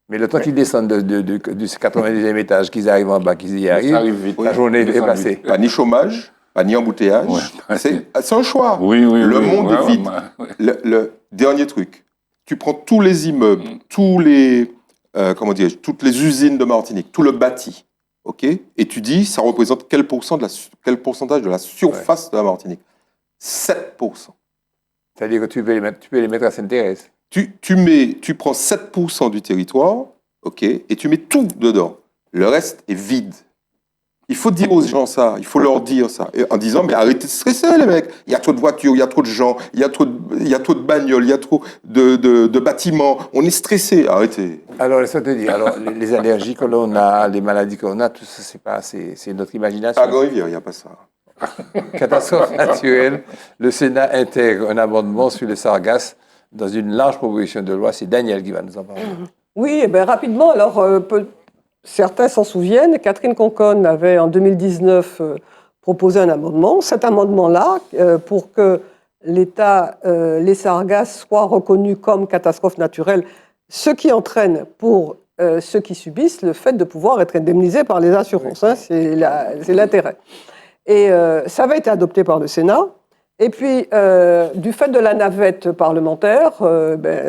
Mais le temps qu'ils descendent du 90e étage, qu'ils arrivent en bas, qu'ils y arrivent, la journée est passée. Pas ni chômage, pas ni embouteillage. Ouais. C'est un choix. Oui, le monde est vide. Le dernier truc. Tu prends tous les immeubles, toutes les usines de Martinique, tout le bâti, ok, et tu dis, ça représente quel pourcentage de la surface de la Martinique? 7%. C'est-à-dire que tu peux les mettre à Sainte-Thérèse. Tu prends 7% du territoire, ok, et tu mets tout dedans. Le reste est vide. Il faut dire aux gens ça, il faut leur dire ça, en disant, mais arrêtez de stresser les mecs, il y a trop de voitures, il y a trop de gens, il y a trop de bagnoles, il y a trop de bâtiments, on est stressé, arrêtez. Alors, laisse-moi te dire, les allergies que l'on a, les maladies qu'on a, tout ça, c'est notre imagination. À Grand-Rivière, il n'y a pas ça. Catastrophe naturelle, le Sénat intègre un amendement sur le sargasse dans une large proposition de loi. C'est Daniel qui va nous en parler. Oui, eh bien, rapidement, alors... Certains s'en souviennent, Catherine Conconne avait en 2019 proposé un amendement. Cet amendement-là, pour que les sargasses soient reconnus comme catastrophe naturelle, ce qui entraîne pour ceux qui subissent le fait de pouvoir être indemnisés par les assurances. Hein, c'est l'intérêt. Et ça avait été adopté par le Sénat. Et puis, du fait de la navette parlementaire,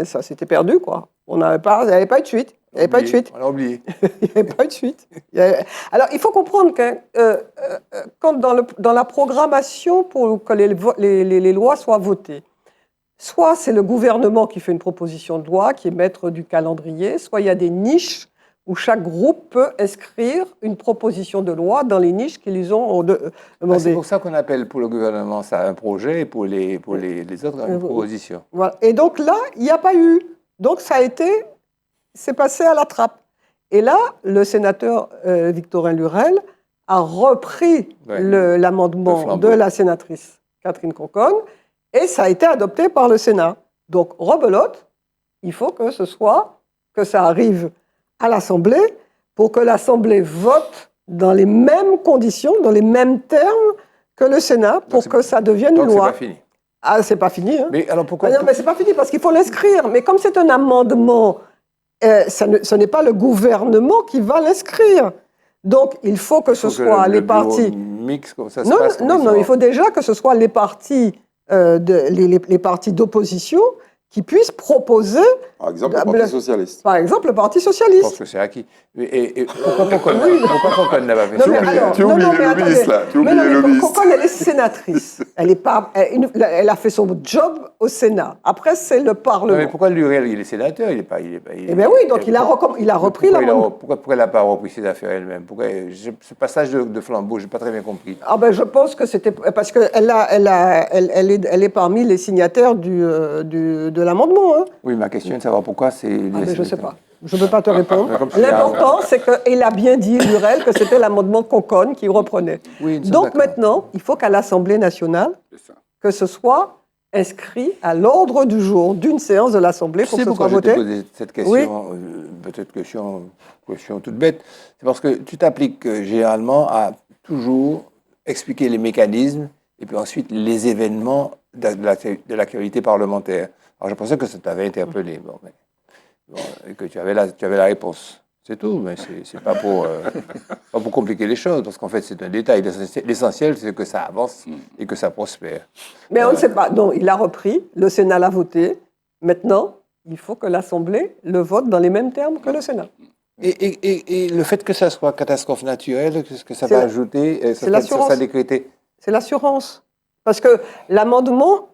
ça s'était perdu, quoi. Il n'y avait pas eu de suite. Il n'y avait pas eu de suite. On l'a oublié. Il n'y avait pas eu de suite. Alors, il faut comprendre que quand dans la programmation pour que les lois soient votées, soit c'est le gouvernement qui fait une proposition de loi, qui est maître du calendrier, soit il y a des niches où chaque groupe peut inscrire une proposition de loi dans les niches qu'ils lui ont demandé. C'est pour ça qu'on appelle pour le gouvernement ça un projet et pour les autres une proposition. Voilà. Et donc là, il n'y a pas eu. Donc c'est passé à la trappe. Et là, le sénateur Victorin Lurel a repris l'amendement de la sénatrice Catherine Conconne et ça a été adopté par le Sénat. Donc, rebelote, il faut que ça arrive à l'Assemblée pour que l'Assemblée vote dans les mêmes conditions, dans les mêmes termes que le Sénat, pour que ça devienne une Donc, c'est loi. pas fini. Ah, c'est pas fini. Hein. Mais alors pourquoi Non, mais c'est pas fini parce qu'il faut l'inscrire. Mais comme c'est un amendement, ce n'est pas le gouvernement qui va l'inscrire. Donc, il faut que ce soit les partis. Mix, comme ça se Non, passe, non, il faut déjà que ce soit les partis, les partis d'opposition qui puissent proposer, Par exemple, le Parti socialiste. par exemple, le Parti Je pense socialiste. que c'est acquis. Et pourquoi Concon n'a pas fait Non, ça mais alors, Tu oublies les attendez. lobbyistes, là. Tu Mais oublies non, les mais lobbyistes. Concon, elle est sénatrice. Elle a fait son job au Sénat. Après, c'est le Parlement. Non, mais pourquoi Lurel, il est sénateur, il est pas. Eh bien oui, donc il a repris l'amendement. Pourquoi elle n'a pas repris ses affaires elle-même? Pourquoi ce passage de flambeau, je n'ai pas très bien compris. Ah ben, je pense que c'était parce qu'elle est parmi les signataires de l'amendement. Hein. Oui, ma question est de savoir pourquoi c'est. Ah ben, je ne sais pas. Je ne peux pas te répondre. comme c'est L'important, c'est qu'il a bien dit, Lurel, que c'était l'amendement Concon qui reprenait. Oui, nous sommes Donc d'accord. maintenant, il faut qu'à l'Assemblée nationale, C'est ça. que ce soit inscrit à l'ordre du jour d'une séance de l'Assemblée Tu pour sais que ce soit pourquoi je t'ai voté. posé cette question, peut-être question toute bête, c'est parce que tu t'appliques généralement à toujours expliquer les mécanismes et puis ensuite les événements de l'actualité parlementaire. Alors je pensais que ça t'avait interpellé, et que tu avais la réponse. C'est tout, mais c'est pas pour compliquer les choses, parce qu'en fait c'est un détail. L'essentiel c'est que ça avance et que ça prospère. Mais on ne sait pas. Non, il a repris, le Sénat l'a voté. Maintenant, il faut que l'Assemblée le vote dans les mêmes termes que le Sénat. Et le fait que ça soit catastrophe naturelle, qu'est-ce que ça C'est va la- ajouter? c'est l'assurance. Ça décréter. C'est l'assurance. Parce que l'amendement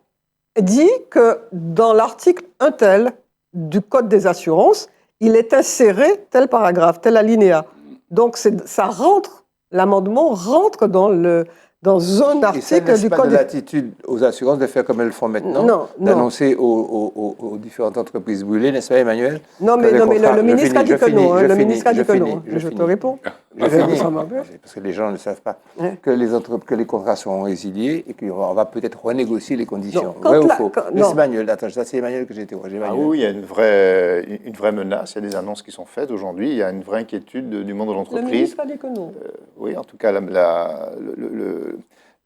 dit que dans l'article 1 tel du Code des assurances, il est inséré tel paragraphe, tel alinéa. Donc ça rentre, l'amendement rentre dans un Et ça article laisse du pas Code de des latitude aux assurances de faire comme elles le font maintenant, Non, non. d'annoncer aux différentes entreprises brûlées, n'est-ce pas, Emmanuel? Non, mais, Que les non, mais contrats- le ministre a dit que non. Le ministre a dit que finis, non. je Je te finis. réponds. Je finis, Ça marche bien. parce que les gens ne le savent pas, Ouais. que les contrats seront résiliés et qu'on va peut-être renégocier les conditions. Non, quand Vrai ou la- faux? quand- Mais non. c'est Emmanuel, attends, ça c'est Emmanuel que j'ai interrogé. Ah Emmanuel. oui, il y a une vraie menace, il y a des annonces qui sont faites aujourd'hui, il y a une vraie inquiétude du monde de Le l'entreprise. ministre a dit que non. Oui, en tout cas,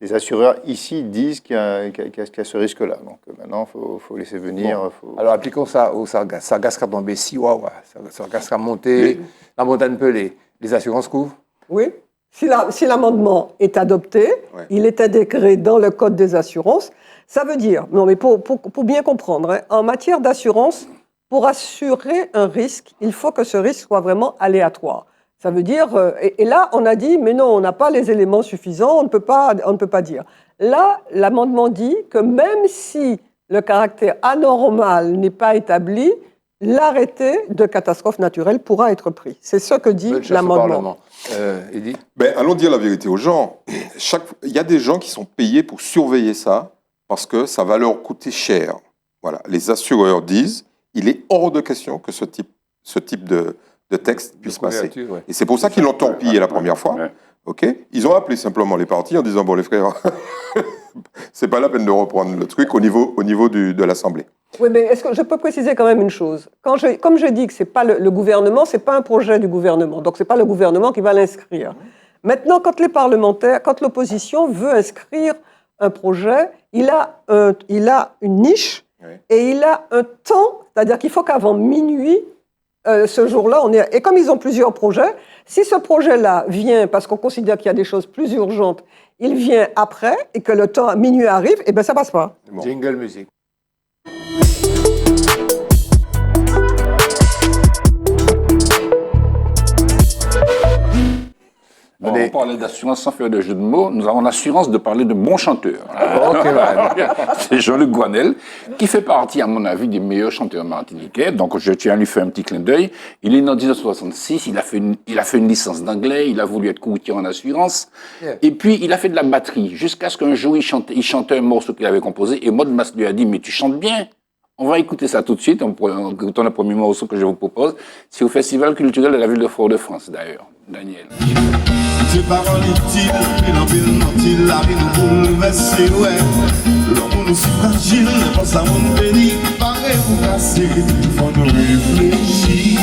les assureurs ici disent qu'il y a ce risque-là. Donc maintenant, il faut laisser venir. Bon. faut- Alors appliquons ça au Sargasca tombé, Siwawa, Sargasca monté, la montagne pelée. Les assurances couvrent? Oui. Si l'amendement est adopté, Ouais. il est intégré dans le Code des assurances. Ça veut dire, non mais pour bien comprendre, hein, en matière d'assurance, pour assurer un risque, il faut que ce risque soit vraiment aléatoire. Ça veut dire, et là on a dit, mais non, on n'a pas les éléments suffisants, on ne peut pas dire. Là, l'amendement dit que même si le caractère anormal n'est pas établi, l'arrêté de catastrophe naturelle pourra être pris. C'est ce que dit Bonne chasse au l'amendement. Parlement. Eddy? Ben, allons dire la vérité aux gens. Il y a des gens qui sont payés pour surveiller ça parce que ça va leur coûter cher. Voilà. Les assureurs disent il est hors de question que ce type de texte puisse passer. Couverture, ouais. Et c'est pour ça qu'ils l'ont torpillé la première fois. Ouais. Ok. Ils ont appelé simplement les partis en disant bon les frères, c'est pas la peine de reprendre le truc au niveau de l'Assemblée. Oui, mais est-ce que je peux préciser quand même une chose? Comme je dis que c'est pas le gouvernement, c'est pas un projet du gouvernement, donc c'est pas le gouvernement qui va l'inscrire. Maintenant, quand les parlementaires, quand l'opposition veut inscrire un projet, il a une niche Oui. et il a un temps, c'est-à-dire qu'il faut qu'avant minuit, ce jour-là, et comme ils ont plusieurs projets, si ce projet-là vient parce qu'on considère qu'il y a des choses plus urgentes, il vient après et que le temps à minuit arrive, et bien ça passe pas. Bon. Jingle musique. Bon, Allez. on parlait d'assurance sans faire de jeu de mots. Nous avons l'assurance de parler de bons chanteurs. Ok, man. C'est Jean-Luc Goinel, qui fait partie, à mon avis, des meilleurs chanteurs martiniquais. Donc, je tiens à lui faire un petit clin d'œil. Il est né en 1966, il a fait une licence d'anglais, il a voulu être courtier en assurance. Yeah. Et puis, il a fait de la batterie, jusqu'à ce qu'un jour, il chantait un morceau qu'il avait composé. Et Maud Mas lui a dit, mais tu chantes bien. On va écouter ça tout de suite, en écoutant le premier morceau que je vous propose. C'est au Festival culturel de la ville de Fort-de-France, d'ailleurs. Daniel. Tes paroles utiles, pile en pile mentile, la vie nous bouleverse, ouais. L'homme nous si fragile, pense à mon béni, pareil pour casser, faut nous réfléchir.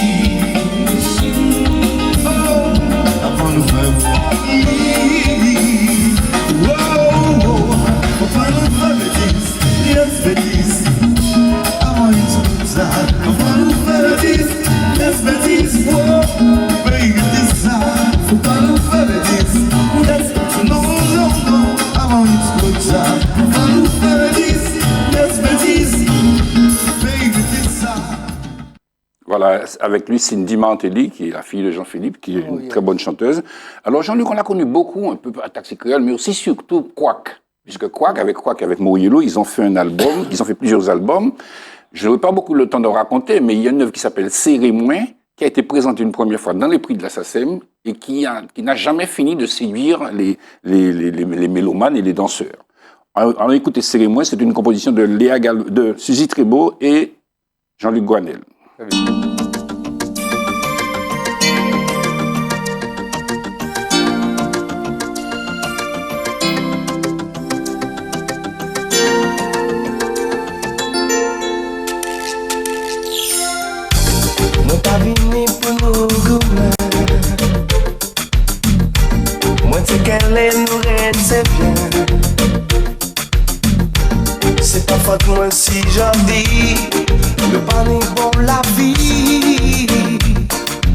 Voilà, avec lui, Cindy Martelly, qui est la fille de Jean-Philippe, qui est une très bonne chanteuse. Alors, Jean-Luc, on l'a connu beaucoup, un peu à Taxi Créole, mais aussi surtout Quack. Puisque Quack, avec Moriello, ils ont fait un album, ils ont fait plusieurs albums. Je n'aurai pas beaucoup le temps de raconter, mais il y a une œuvre qui s'appelle Serré Moins, qui a été présentée une première fois dans les prix de la SACEM et qui n'a jamais fini de séduire les mélomanes et les danseurs. Alors, écoutez, Serré Moins, c'est une composition de Suzy Trébeau et Jean-Luc Goinel. Moi pas venu pour nous goumer. Moi c'est qu'elle est nous c'est bien. C'est pas faute moi si j'en dis. Le pas ni bon la vie.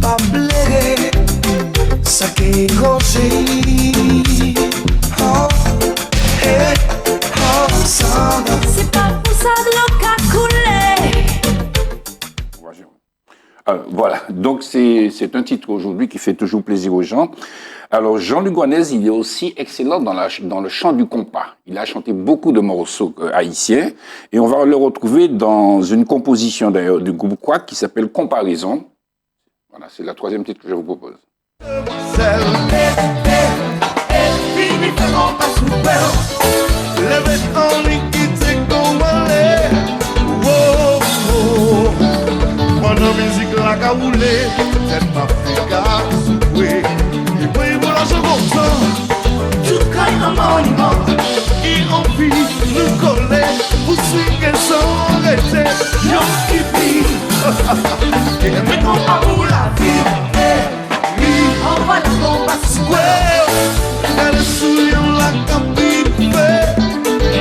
Pas blé. Ça qui est gauché. Oh, hey, oh, ça va. C'est pas pour ça de l'eau qu'a coulé. Voilà, donc c'est un titre aujourd'hui qui fait toujours plaisir aux gens. Alors Jean-Luc Goinel, il est aussi excellent dans le chant du compas. Il a chanté beaucoup de morceaux haïtiens et on va le retrouver dans une composition d'ailleurs du groupe Quack qui s'appelle Comparaison. Voilà, c'est la troisième titre que je vous propose. Mano musique la caoulée, c'est ma frica sououé. Et puis vous la seconde, tout caille un monument. Et envie nous coller, vous swingez sans arrêter. Yo qui vit, et mettons à vous la vie. On va la bombe à Ouais, elle est sous la capine,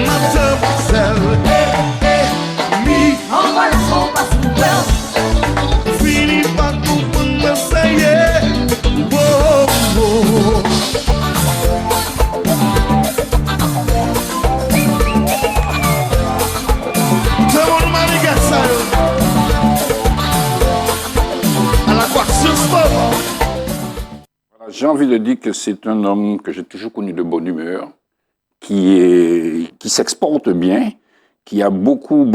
mademoiselle. On va la bombe à Fini par comprendre, ça y est. Oh, oh. Tout le monde m'a dit ça. À la quoi sur sport. Voilà, j'ai envie de dire que c'est un homme que j'ai toujours connu de bonne humeur, qui s'exporte bien, qui a beaucoup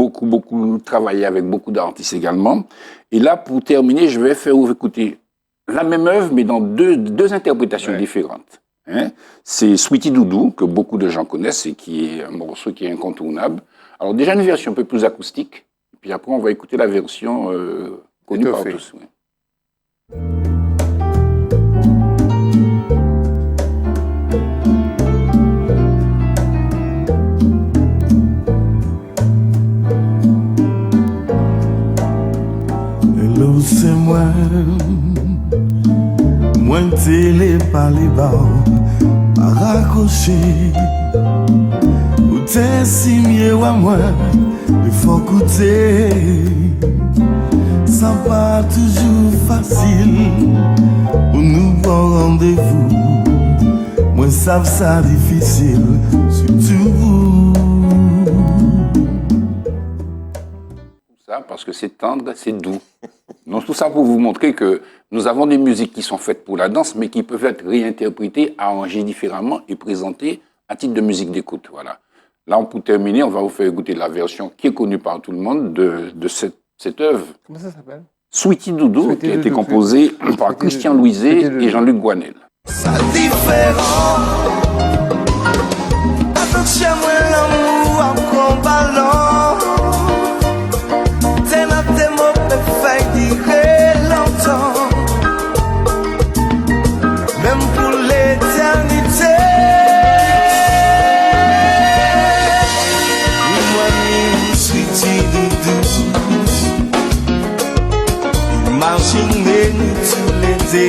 travaillé avec beaucoup d'artistes également. Et là, pour terminer, je vais faire écouter la même œuvre, mais dans deux interprétations différentes. Hein? C'est Sweetie Doudou, que beaucoup de gens connaissent et qui est un morceau qui est incontournable. Alors déjà une version un peu plus acoustique, et puis après on va écouter la version connue par tous. Ouais. C'est moi télé par les bas, à raccrocher. Ou t'es si mieux à moi, il faut goûter. Ça pas toujours facile, ou nous bon rendez-vous. Moi savent ça difficile, surtout vous. Parce que c'est tendre, c'est doux. Donc tout ça pour vous montrer que nous avons des musiques qui sont faites pour la danse, mais qui peuvent être réinterprétées, arrangées différemment et présentées à titre de musique d'écoute. Voilà. Là, pour terminer, on va vous faire écouter la version qui est connue par tout le monde de cette œuvre. Comment ça s'appelle? Sweetie Doudou, qui a été composée par Christian Louiset et Jean-Luc Goinel. Ça différent. Attention, moi l'amour en combattant. Même pour l'éternité. Moi, mi Sweetie Doudou. Imaginez-nous tous l'été.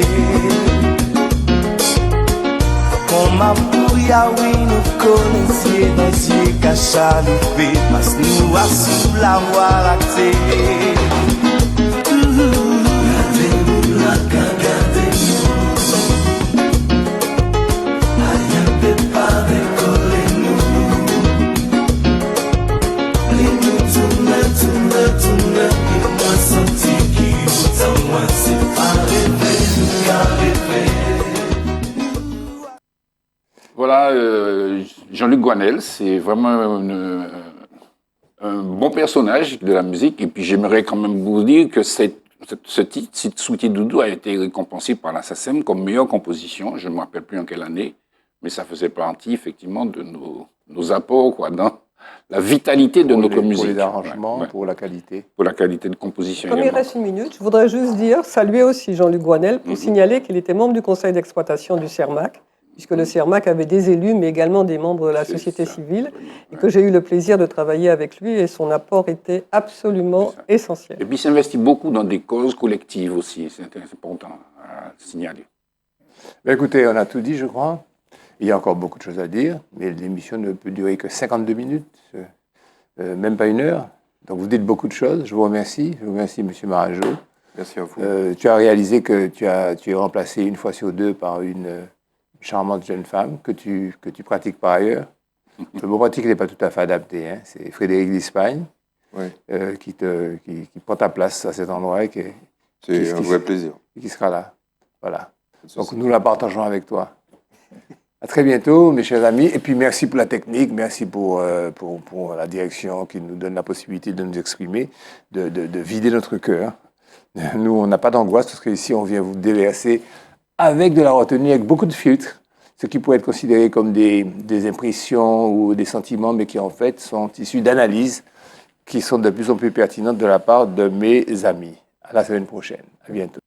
Comme ma bouilla, oui, nous connaissiez nos yeux cachaloupés. Parce que nous, à sous la voie lactée. Tourne, et moi senti qui Voilà, Jean-Luc Goinel, c'est vraiment un bon personnage de la musique. Et puis j'aimerais quand même vous dire que ce titre, Souti Doudou, a été récompensé par la SACEM comme meilleure composition. Je ne me rappelle plus en quelle année, mais ça faisait partie effectivement de nos apports quoi, dans la vitalité de notre musique. Pour les arrangements, Ouais. pour la qualité. Pour la qualité de composition. Comme il également. reste une minute, je voudrais juste dire, saluer aussi Jean-Luc Goinel pour signaler qu'il était membre du conseil d'exploitation du CERMAC, puisque le CERMAC avait des élus, mais également des membres de la C'est société ça. civile, et que j'ai eu le plaisir de travailler avec lui, et son apport était absolument C'est ça. essentiel. Et puis il s'investit beaucoup dans des causes collectives aussi, c'est important à signaler. Ben, écoutez, on a tout dit, je crois. Il y a encore beaucoup de choses à dire, mais l'émission ne peut durer que 52 minutes, même pas 1 heure. Donc vous dites beaucoup de choses. Je vous remercie. Je vous remercie, M. Marajo. Merci à vous. Tu as réalisé que tu es remplacé 1 fois sur 2 par une charmante jeune femme que tu pratiques par ailleurs. Le mot pratique n'est pas tout à fait adapté. Hein. C'est Frédéric d'Espagne Oui. qui prend ta place à cet endroit et C'est un vrai plaisir. qui sera là. Voilà. Donc nous la partageons avec toi. À très bientôt, mes chers amis. Et puis merci pour la technique, merci pour la direction qui nous donne la possibilité de nous exprimer, de vider notre cœur. Nous, on n'a pas d'angoisse parce qu'ici, on vient vous déverser avec de la retenue, avec beaucoup de filtres, ce qui pourrait être considéré comme des impressions ou des sentiments, mais qui en fait sont issus d'analyses qui sont de plus en plus pertinentes de la part de mes amis. À la semaine prochaine. À bientôt.